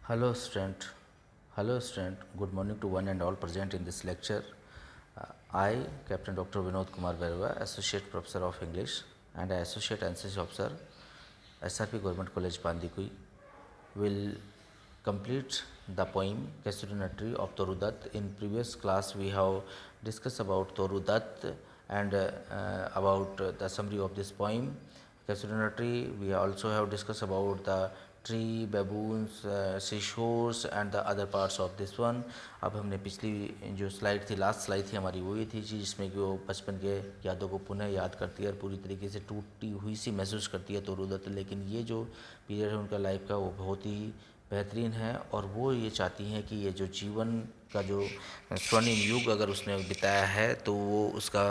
Hello, student. Hello, student. Good morning to one and all present in this lecture. I, Captain Dr. Vinod Kumar Berwa, Associate Professor of English and Associate NCC Officer, SRP Government College, Pandikui, will complete the poem Kesuri of Toru Dutt. In previous class, we have discussed about Toru Dutt and about the summary of this poem. Kesuri we also have discussed about the tree baboons seashores and the other parts of this one. अब हमने पिछली जो slide थी, last slide थी हमारी, वही थी जिसमें कि वो बचपन के यादों को पुनः याद करती है और पूरी तरीके से टूटी हुई सी महसूस करती है तोरू दत्त. लेकिन ये जो पीरियड है उनका लाइफ का वो बहुत ही बेहतरीन है और वो ये चाहती हैं कि ये जो जीवन का जो स्वर्णिम युग अगर उसने बिताया है तो वो उसका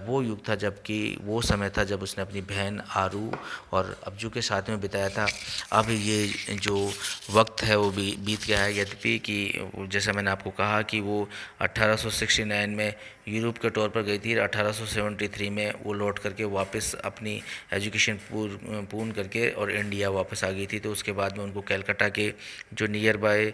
वो युग था जबकि वो समय था जब उसने अपनी बहन आरू और अब्जू के साथ में बिताया था. अब ये जो वक्त है वो भी बीत गया है. यद्यपि कि जैसा मैंने आपको कहा कि वो 1869 में यूरोप के तौर पर गई थी, 1873 में वो लौट करके वापस अपनी एजुकेशन पूर्ण करके और इंडिया वापस आ गई थी. तो उसके बाद में उनको कलकत्ता के जो नियर बाय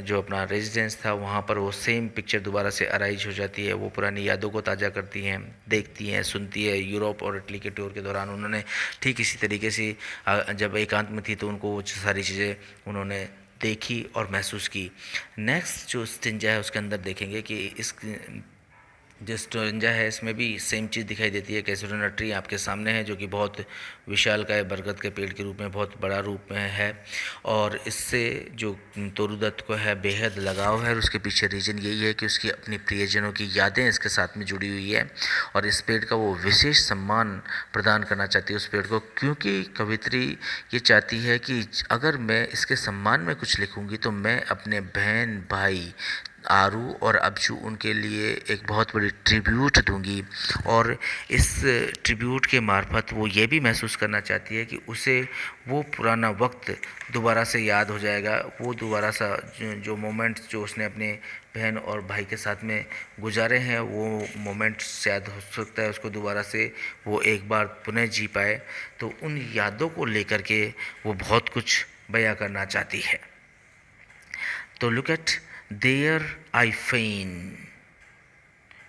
जो अपना रेजिडेंस था वहाँ पर वो सेम पिक्चर दोबारा से अराइज हो जाती है. वो पुरानी यादों को ताज़ा करती हैं, देखती हैं, सुनती है. यूरोप और इटली के टूर के दौरान उन्होंने ठीक इसी तरीके से जब एकांत में थी तो उनको वो सारी चीज़ें उन्होंने देखी और महसूस की. नेक्स्ट जो स्टिंजा है उसके अंदर देखेंगे कि इस जो स्टोरेंजा है इसमें भी सेम चीज़ दिखाई देती है. कैसुरिना ट्री आपके सामने है जो कि बहुत विशाल का है, बरगद के पेड़ के रूप में बहुत बड़ा रूप में है और इससे जो तोरू दत्त को है बेहद लगाव है. और उसके पीछे रीज़न यही है कि उसकी अपनी प्रियजनों की यादें इसके साथ में जुड़ी हुई है और इस पेड़ का वो विशेष सम्मान प्रदान करना चाहती है उस पेड़ को, क्योंकि कवित्री ये चाहती है कि अगर मैं इसके सम्मान में कुछ लिखूँगी तो मैं अपने बहन भाई आरू और अब्जू उनके लिए एक बहुत बड़ी ट्रिब्यूट दूंगी. और इस ट्रिब्यूट के मार्फत वो ये भी महसूस करना चाहती है कि उसे वो पुराना वक्त दोबारा से याद हो जाएगा. वो दोबारा सा जो मोमेंट्स जो उसने अपने बहन और भाई के साथ में गुजारे हैं वो मोमेंट्स शायद हो सकता है उसको दोबारा से वो एक बार पुनः जी पाए. तो उन यादों को लेकर के वो बहुत कुछ बयां करना चाहती है. तो look at there I fain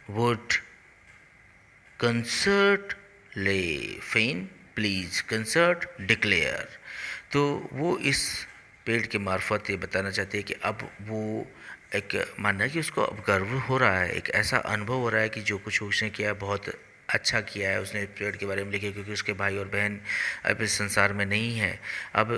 would concert lay fain please concert declare. तो वो इस पेड़ के मार्फत ये बताना चाहती है कि अब वो एक मानना कि उसको अब गर्व हो रहा है, एक ऐसा अनुभव हो रहा है कि जो कुछ उसने किया बहुत अच्छा किया है. उसने पेड़ के बारे में लिखे क्योंकि उसके भाई और बहन अब इस संसार में नहीं है. अब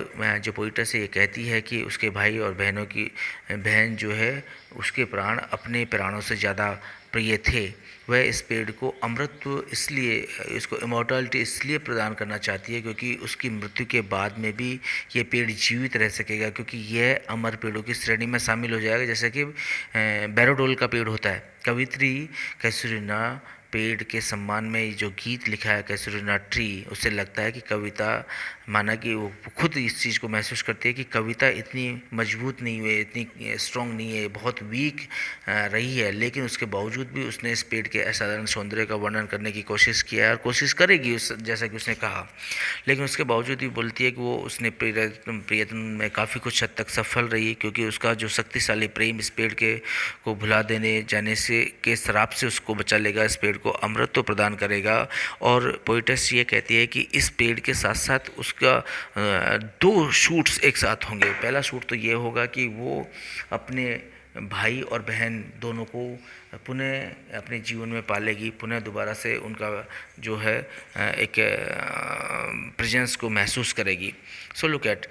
जो पोइटस है ये कहती है कि उसके भाई और बहनों की बहन जो है उसके प्राण अपने प्राणों से ज़्यादा प्रिय थे. वह इस पेड़ को अमृतत्व इसलिए इसको इमोर्टलिटी इसलिए प्रदान करना चाहती है क्योंकि उसकी मृत्यु के बाद में भी ये पेड़ जीवित रह सकेगा, क्योंकि यह अमर पेड़ों की श्रेणी में शामिल हो जाएगा जैसे कि बैरोडोल का पेड़ होता है. कवित्री कैसुरिना पेड़ के सम्मान में जो गीत लिखा है कैसुरिना ट्री, उससे लगता है कि कविता माना कि वो खुद इस चीज़ को महसूस करती है कि कविता इतनी मजबूत नहीं है, इतनी स्ट्रॉन्ग नहीं है, बहुत वीक रही है. लेकिन उसके बावजूद भी उसने इस पेड़ के असाधारण सौंदर्य का वर्णन करने की कोशिश किया है और कोशिश करेगी उस जैसा कि उसने कहा. लेकिन उसके बावजूद भी बोलती है कि वो उसने प्रियतम में काफ़ी कुछ हद तक सफल रही क्योंकि उसका जो शक्तिशाली प्रेम इस पेड़ के को भुला देने जाने से के श्राप से उसको बचा लेगा, इस पेड़ को अमृत तो प्रदान करेगा. और पोइटस ये कहती है कि इस पेड़ के साथ साथ उसका दो शूट्स एक साथ होंगे. पहला शूट तो ये होगा कि वो अपने भाई और बहन दोनों को पुनः अपने जीवन में पालेगी, पुनः दोबारा से उनका जो है एक प्रेजेंस को महसूस करेगी. So look at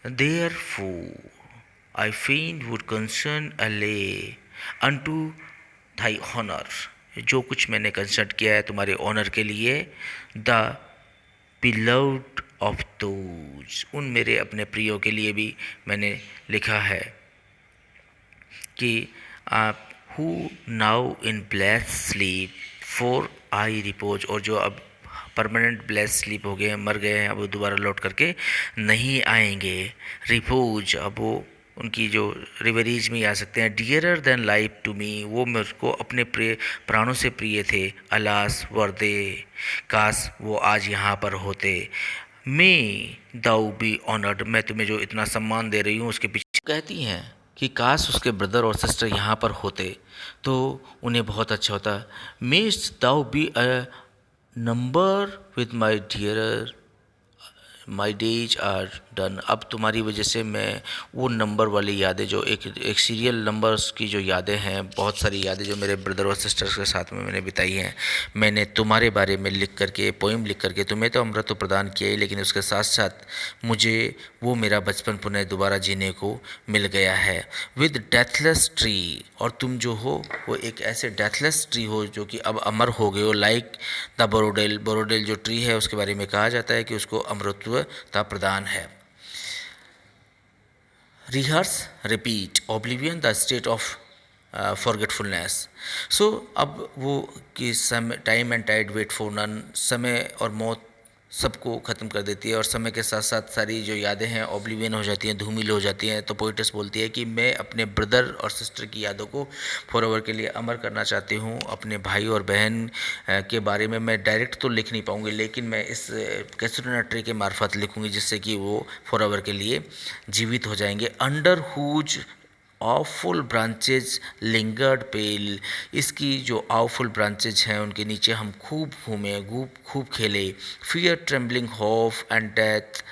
therefore I fain would concern a lay unto Thai honour. जो कुछ मैंने कंसर्ट किया है तुम्हारे ऑनर के लिए. द बिलव्ड ऑफ दोज, उन मेरे अपने प्रियो के लिए भी मैंने लिखा है कि आप who now in bless sleep for I repose, और जो अब परमानेंट ब्लेस स्लीप हो गए हैं, मर गए हैं, अब वो दोबारा लौट करके नहीं आएंगे. रिपोज, अब वो उनकी जो रिवरीज में आ सकते हैं. Dearer than life to me, वो मेरे को अपने प्रिय प्राणों से प्रिय थे. अलास वर्दे, काश वो आज यहाँ पर होते. मे दाऊ बी ऑनर्ड, मैं तुम्हें जो इतना सम्मान दे रही हूँ उसके पीछे कहती हैं कि काश उसके ब्रदर और सिस्टर यहाँ पर होते तो उन्हें बहुत अच्छा होता। May thou be a number with my dear, my days are done. अब तुम्हारी वजह से मैं वो नंबर वाली यादें जो एक सीरियल नंबर्स की जो यादें हैं, बहुत सारी यादें जो मेरे ब्रदर और सिस्टर्स के साथ में मैंने बिताई हैं, मैंने तुम्हारे बारे में लिख करके, पोइम लिख करके तुम्हें तो अमृत तो प्रदान किया ही, लेकिन उसके साथ साथ मुझे वो मेरा बचपन पुनः दोबारा जीने को मिल गया है। विद डेथलेस ट्री, और तुम जो हो वो एक ऐसे डेथलेस ट्री हो जो कि अब अमर हो गए हो, लाइक द बोरोडेल। बोरोडेल जो ट्री है उसके बारे में कहा जाता है कि उसको अमृतत्वता प्रदान है। Rehearse repeat oblivion the state of forgetfulness. So अब वो कि समय, time and tide wait for none, समय और मौत सबको ख़त्म कर देती है, और समय के साथ साथ सारी जो यादें हैं ओब्लिवियन हो जाती हैं, धूमिल हो जाती हैं। तो पोइटस बोलती है कि मैं अपने ब्रदर और सिस्टर की यादों को फॉरएवर के लिए अमर करना चाहती हूँ। अपने भाई और बहन के बारे में मैं डायरेक्ट तो लिख नहीं पाऊँगी, लेकिन मैं इस कैसुलिना ट्री के मार्फत लिखूँगी, जिससे कि वो फॉरएवर के लिए जीवित हो जाएंगे। Under whose awful branches lingered pale, इसकी जो आवफुल ब्रांचेज हैं उनके नीचे हम खूब घूमे, खूब खेले। Fear trembling hope and death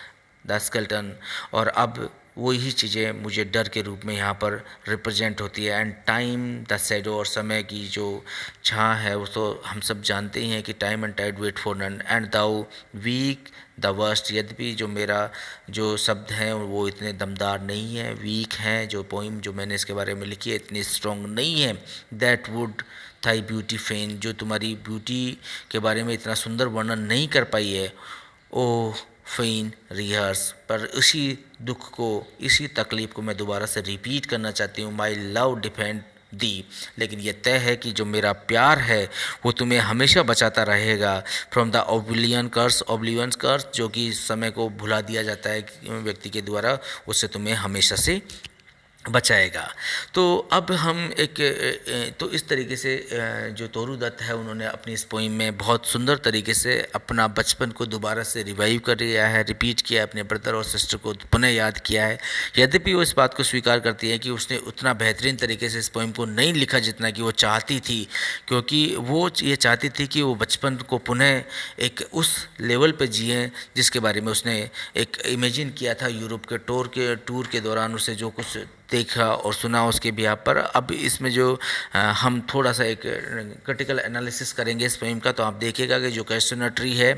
the skeleton, और अब वही चीज़ें मुझे डर के रूप में यहाँ पर रिप्रेजेंट होती है। एंड टाइम द शैडो, और समय की जो छाँ है वो तो हम सब जानते ही हैं कि time and tide wait for none. And thou weak the worst, यद्यपि जो मेरा जो शब्द हैं वो इतने दमदार नहीं है, वीक हैं, जो पोइम जो मैंने इसके बारे में लिखी है इतनी स्ट्रॉन्ग नहीं है। दैट वुड थाई ब्यूटी फेन, जो तुम्हारी ब्यूटी के बारे में इतना सुंदर वर्णन नहीं कर पाई है, ओ फेन रिहर्स, पर इसी दुख को, इसी तकलीफ़ को मैं दोबारा से रिपीट करना चाहती हूँ। माई लव डिफेंड दी, लेकिन यह तय है कि जो मेरा प्यार है वो तुम्हें हमेशा बचाता रहेगा फ्रॉम द ओब्लिवियन कर्स, जो कि समय को भुला दिया जाता है व्यक्ति के द्वारा, उससे तुम्हें हमेशा से बचाएगा। तो अब हम तो इस तरीके से जो तोरू दत्त है उन्होंने अपनी इस पोइम में बहुत सुंदर तरीके से अपना बचपन को दोबारा से रिवाइव कर दिया है, रिपीट किया है, अपने ब्रदर और सिस्टर को पुनः याद किया है। यद्यपि वो इस बात को स्वीकार करती है कि उसने उतना बेहतरीन तरीके से इस पोइम को नहीं लिखा जितना कि वो चाहती थी, क्योंकि वो ये चाहती थी कि वो बचपन को पुनः एक उस लेवल पर जिए जिसके बारे में उसने एक इमेजिन किया था यूरोप के टूर के दौरान, उसे जो कुछ देखा और सुना उसके बिहार पर। अब इसमें जो हम थोड़ा सा एक क्रिटिकल एनालिसिस करेंगे इस पोइम का, तो आप देखिएगा कि जो कैसुलिना ट्री है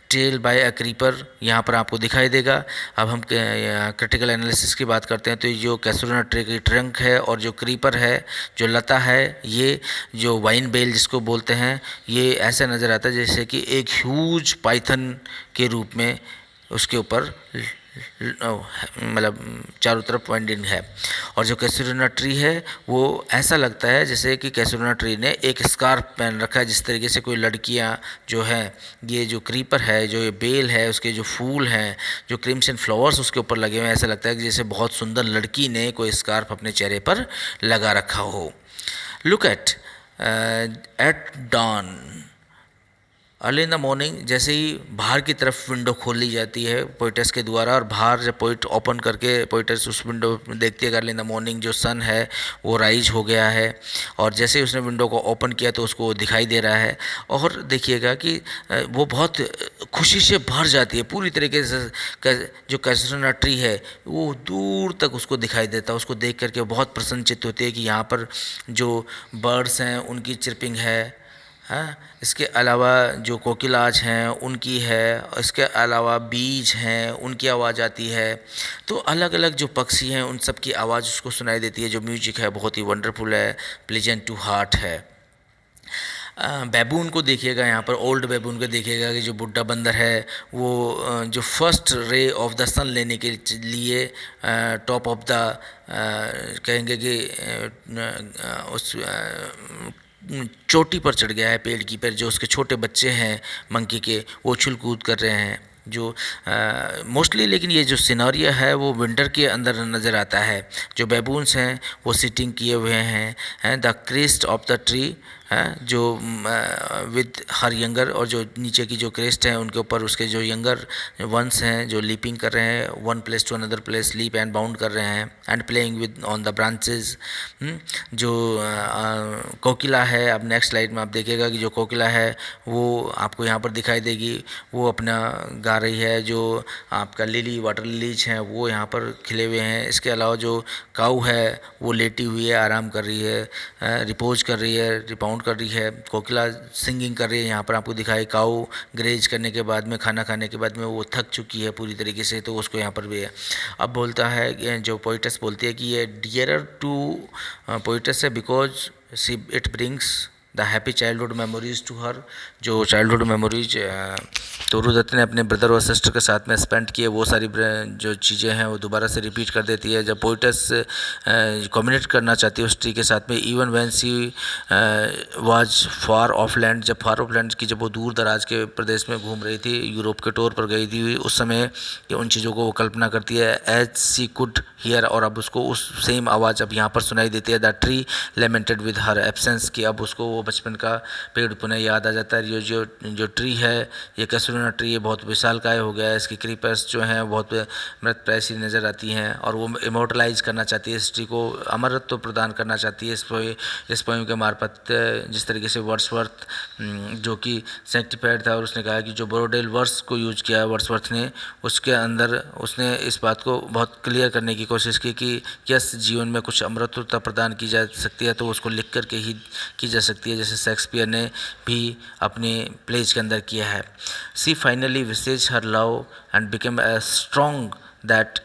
ट्रेल बाय अ क्रीपर यहाँ पर आपको दिखाई देगा। अब हम क्रिटिकल एनालिसिस की बात करते हैं, तो ये जो कैसुलिना ट्री की ट्रंक है और जो क्रीपर है, जो लता है, ये जो वाइन बेल जिसको बोलते हैं, ये ऐसा नज़र आता है जैसे कि एक ह्यूज पाइथन के रूप में उसके ऊपर मतलब चारों तरफ पॉइंटिंग है। और जो कैसुलिना ट्री है वो ऐसा लगता है जैसे कि कैसुलिना ट्री ने एक स्कार्फ पहन रखा है, जिस तरीके से कोई लड़कियां जो हैं, ये जो क्रीपर है, जो ये बेल है, उसके जो फूल हैं, जो क्रिम्सन फ्लावर्स उसके ऊपर लगे हुए हैं, ऐसा लगता है कि जैसे बहुत सुंदर लड़की ने कोई स्कार्फ अपने चेहरे पर लगा रखा हो। Look at dawn early in the morning, जैसे ही बाहर की तरफ विंडो खोल ली जाती है पोइटस के द्वारा, और बाहर जब पोइट ओपन करके पोइटस उस विंडो में देखती है अर्ली इन द मॉर्निंग जो सन है वो राइज हो गया है, और जैसे ही उसने विंडो को ओपन किया तो उसको दिखाई दे रहा है। और देखिएगा कि वो बहुत खुशी से भर जाती है पूरी तरीके से। जो कैसुलिना ट्री है वो दूर तक उसको दिखाई देता है, उसको देख करके बहुत प्रसन्नचित्त होती है कि यहाँ पर जो बर्ड्स हैं उनकी चिरपिंग है, हाँ, इसके अलावा जो कोकिलाज हैं उनकी है, इसके अलावा बीज हैं उनकी आवाज़ आती है। तो अलग अलग जो पक्षी हैं उन सब की आवाज़ उसको सुनाई देती है। जो म्यूजिक है बहुत ही वंडरफुल है, प्लीजेंट टू हार्ट है। बैबून को देखिएगा, यहाँ पर ओल्ड बैबून को देखिएगा कि जो बुड्ढा बंदर है वो जो फर्स्ट रे ऑफ द सन लेने के लिए टॉप ऑफ द कहेंगे कि उस चोटी पर चढ़ गया है पेड़ की, पर जो उसके छोटे बच्चे हैं मंकी के वो उछल कूद कर रहे हैं जो मोस्टली। लेकिन ये जो सिनारियो है वो विंटर के अंदर नज़र आता है। जो बैबून्स हैं वो सिटिंग किए हुए हैं the crest of the tree हैं जो विद हर यंगर, और जो नीचे की जो क्रेस्ट है उनके ऊपर उसके जो यंगर वंस हैं जो लीपिंग कर रहे हैं, one place to another place leap and bound कर रहे हैं, and playing with on the branches. जो कोकिला है, अब नेक्स्ट स्लाइड में आप देखिएगा कि जो कोकिला है वो आपको यहाँ पर दिखाई देगी, वो अपना गा रही है। जो आपका लिली, वाटर लिलीज हैं वो यहाँ पर खिले हुए हैं। इसके अलावा जो काऊ है वो लेटी हुई है, आराम कर रही है, रिपोज कर रही है, रिपाउंड कर रही है। कोकिला सिंगिंग कर रही है, यहाँ पर आपको दिखाई। काऊ ग्रेज करने के बाद में, खाना खाने के बाद में वो थक चुकी है पूरी तरीके से, तो उसको यहाँ पर भी है। अब बोलता है, जो पोइटस बोलती है कि ये डियरर टू पोइटस है because it brings the happy childhood memories to her. जो चाइल्डहुड मेमोरीज तोरू दत्त ने अपने ब्रदर और सिस्टर के साथ में स्पेंड किए, वो सारी जो चीज़ें हैं वो दोबारा से रिपीट कर देती है। जब पोइटस कम्युनिकेट करना चाहती है उस ट्री के साथ में, even when she was far of land, जब फार ऑफ लैंड की जब वो दूर दराज के प्रदेश में घूम रही थी, यूरोप के टूर पर गई थी, उस समय ये उन चीज़ों को वो कल्पना करती है एज सी कुड हियर, और अब उसको उस सेम आवाज़ अब यहाँ पर सुनाई देती है। The tree lamented with her absence, की अब उसको वो बचपन का पेड़ पुनः याद आ जाता है। ये जो ट्री है, ये कैसुलिना ट्री, ये बहुत विशालकाय हो गया है। इसकी क्रीपर्स जो हैं बहुत मृत प्राय सी नज़र आती हैं, और वो इमोर्टलाइज करना चाहती है इस ट्री को, अमरत्व प्रदान करना चाहती है इस पोएम के मार्फत। जिस तरीके से वर्ड्सवर्थ जो कि सेंटिफाइड था, और उसने कहा कि जो ब्रोडेल वर्स को यूज किया है वर्ड्सवर्थ ने, उसके अंदर उसने इस बात को बहुत क्लियर करने की कोशिश की कि यस, जीवन में कुछ अमरत्वता प्रदान की जा सकती है तो उसको लिख करके ही की जा सकती है, जैसे शेक्सपियर ने भी अपने प्लेज के अंदर किया है। She finally wishes her love and became a strong that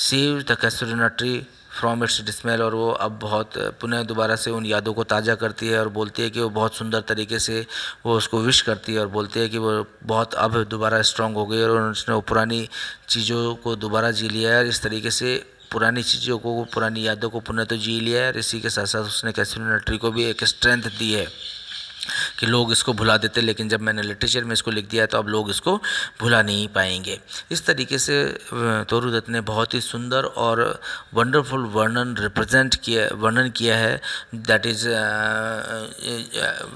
save the casuarina tree from its dismal, और वो अब बहुत पुनः दोबारा से उन यादों को ताज़ा करती है और बोलती है कि वो बहुत सुंदर तरीके से वो उसको विश करती है, और बोलती है कि वो बहुत अब दोबारा स्ट्रॉन्ग हो गई और उसने वो पुरानी चीज़ों को दोबारा जी लिया है। इस तरीके से पुरानी चीज़ों को, पुरानी यादों को पुनः तो जी लिया है, और इसी के साथ साथ उसने कैसुलिना ट्री को भी एक स्ट्रेंथ दी है कि लोग इसको भुला देते, लेकिन जब मैंने लिटरेचर में इसको लिख दिया तो अब लोग इसको भुला नहीं पाएंगे। इस तरीके से तोरू दत्त ने बहुत ही सुंदर और वंडरफुल वर्णन किया है, that is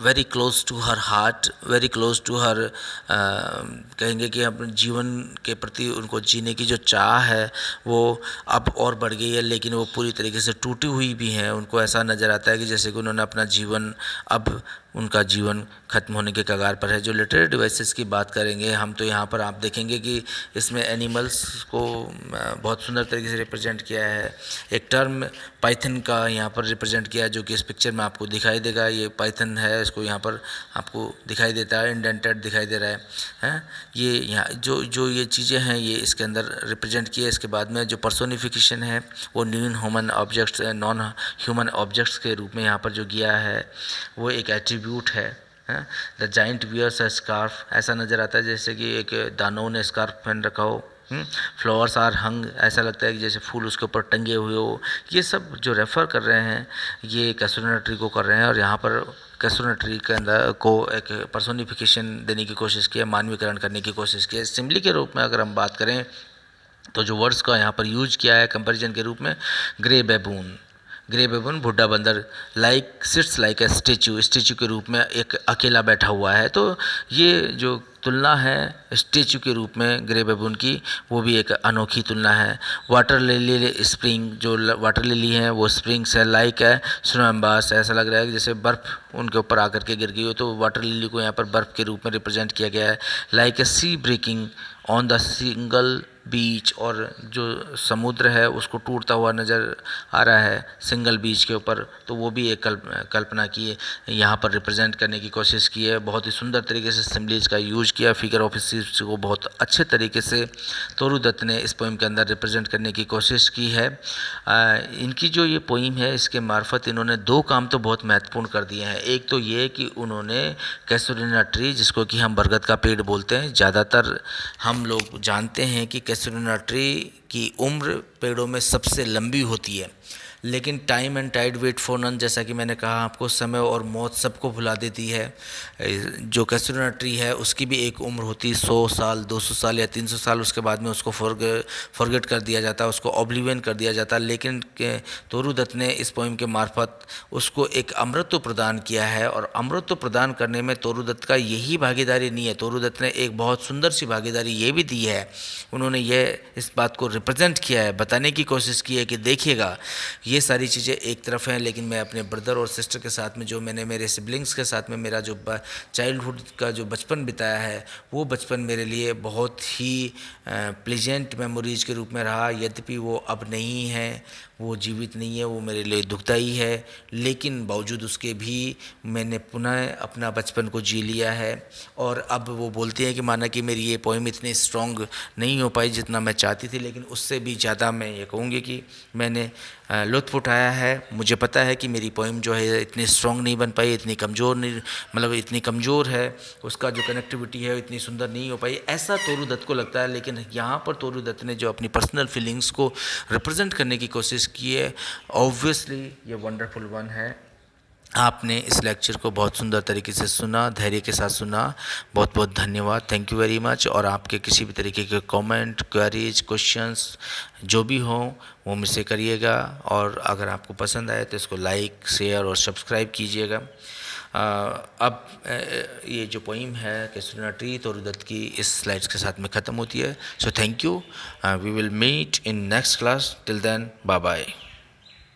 very close to her heart, very close to her, कहेंगे कि अपने जीवन के प्रति उनको जीने की जो चाह है वो अब और बढ़ गई है, लेकिन वो पूरी तरीके से टूटी हुई भी हैं। उनको ऐसा नज़र आता है कि जैसे कि उन्होंने अपना जीवन, अब उनका जीवन खत्म होने के कगार पर है। जो लिटरेरी डिवाइसेस की बात करेंगे हम, तो यहाँ पर आप देखेंगे कि इसमें एनिमल्स को बहुत सुंदर तरीके से रिप्रेजेंट किया है। एक टर्म पाइथन का यहाँ पर रिप्रेजेंट किया है, जो कि इस पिक्चर में आपको दिखाई देगा। ये पाइथन है, इसको यहाँ पर आपको दिखाई देता है, इंडेंटेड दिखाई दे रहा है। ये यहाँ जो ये चीज़ें हैं ये इसके अंदर रिप्रेजेंट किया है। इसके बाद में जो पर्सोनिफिकेशन है वो नॉन ह्यूमन ऑब्जेक्ट्स के रूप में यहाँ पर जो किया है वो एक एट्रीब्यूट है। The giant wears a scarf, ऐसा नज़र आता है जैसे कि एक दानव ने स्कार्फ पहन रखा हो। फ्लावर्स आर हंग, ऐसा लगता है कि जैसे फूल उसके ऊपर टंगे हुए हो। ये सब जो रेफ़र कर रहे हैं ये कैसुलिना ट्री को कर रहे हैं, और यहाँ पर कैसुलिना ट्री के अंदर को एक पर्सोनिफिकेशन देने की कोशिश की है, मानवीकरण करने की कोशिश की है। सिम्बली के रूप में अगर हम बात करें तो जो वर्ड्स का यहाँ पर यूज किया है कंपैरिजन के रूप में, ग्रे बेबून बुढ़ा बंदर, सिट्स लाइक ए स्टेचू के रूप में एक अकेला बैठा हुआ है। तो ये जो तुलना है स्टेचू के रूप में ग्रे बेबून की, वो भी एक अनोखी तुलना है। वाटर लिली स्प्रिंग, जो वाटर लिली है वो स्प्रिंग्स है, लाइक है स्नो एम्बास, ऐसा लग रहा है कि जैसे बर्फ़ उनके ऊपर आकर के गिर गई हो, तो वाटर लिली को यहाँ पर बर्फ़ के रूप में रिप्रेजेंट किया गया है। Like a sea breaking on the single beach, और जो समुद्र है उसको टूटता हुआ नज़र आ रहा है सिंगल बीच के ऊपर, तो वो भी एक कल्पना की यहाँ पर रिप्रेजेंट करने की कोशिश की है। बहुत ही सुंदर तरीके से सिम्बलीज का यूज किया। फिगर ऑफ स्पीच को बहुत अच्छे तरीके से तोरू दत्त ने इस पोइम के अंदर रिप्रेजेंट करने की कोशिश की है। इनकी जो ये पोइम है इसके मार्फत इन्होंने दो काम तो बहुत महत्वपूर्ण कर दिए हैं। एक तो ये कि उन्होंने कैसुलिना ट्री, जिसको कि हम बरगद का पेड़ बोलते हैं, ज़्यादातर हम लोग जानते हैं कि कैसुलिना ट्री कि उम्र पेड़ों में सबसे लंबी होती है, लेकिन time and tide wait for none, जैसा कि मैंने कहा आपको, समय और मौत सबको भुला देती है। जो कैसुलिना ट्री है उसकी भी एक उम्र होती है, 100 साल, 200 साल या 300 साल, उसके बाद में उसको फॉरगेट कर दिया जाता है, उसको ऑब्लिवियन कर दिया जाता है। लेकिन तोरू दत्त ने इस पोइम के मार्फत उसको एक अमृत प्रदान किया है, और अमृत प्रदान करने में तोरू दत्त का यही भागीदारी नहीं है, तोरू दत्त ने एक बहुत सुंदर सी भागीदारी ये भी दी है। उन्होंने ये इस बात को रिप्रेजेंट किया है, बताने की कोशिश की है कि देखिएगा ये सारी चीज़ें एक तरफ हैं, लेकिन मैं अपने ब्रदर और सिस्टर के साथ में, जो मैंने मेरे सिबलिंग्स के साथ में मेरा जो चाइल्डहुड का जो बचपन बिताया है, वो बचपन मेरे लिए बहुत ही प्लेजेंट मेमोरीज के रूप में रहा। यद्यपि वो अब नहीं है, वो जीवित नहीं है, वो मेरे लिए दुखदाई है, लेकिन बावजूद उसके भी मैंने पुनः अपना बचपन को जी लिया है। और अब वो बोलते हैं कि माना कि मेरी ये पोइम इतनी स्ट्रॉन्ग नहीं हो पाई जितना मैं चाहती थी, लेकिन उससे भी ज़्यादा मैं ये कहूँगी कि मैंने लुत्फ़ उठाया है। मुझे पता है कि मेरी पोइम जो है इतनी स्ट्रॉन्ग नहीं बन पाई, इतनी कमज़ोर नहीं, मतलब इतनी कमज़ोर है, उसका जो कनेक्टिविटी है इतनी सुंदर नहीं हो पाई, ऐसा तोरू दत्त को लगता है। लेकिन यहाँ पर तोरू दत्त ने जो अपनी पर्सनल फीलिंग्स को रिप्रेजेंट करने की कोशिश की है, ऑब्वियसली ये वंडरफुल वन है। आपने इस लेक्चर को बहुत सुंदर तरीके से सुना, धैर्य के साथ सुना, बहुत बहुत धन्यवाद, थैंक यू वेरी मच। और आपके किसी भी तरीके के कमेंट, क्वेरीज, क्वेश्चंस जो भी हों वो मुझसे करिएगा, और अगर आपको पसंद आए तो इसको लाइक, शेयर और सब्सक्राइब कीजिएगा। अब ये जो पोइम है कैसुलिना ट्री, तोरू दत्त की, इस स्लाइड्स के साथ में ख़त्म होती है। So thank you, we will meet in next class, till then bye bye.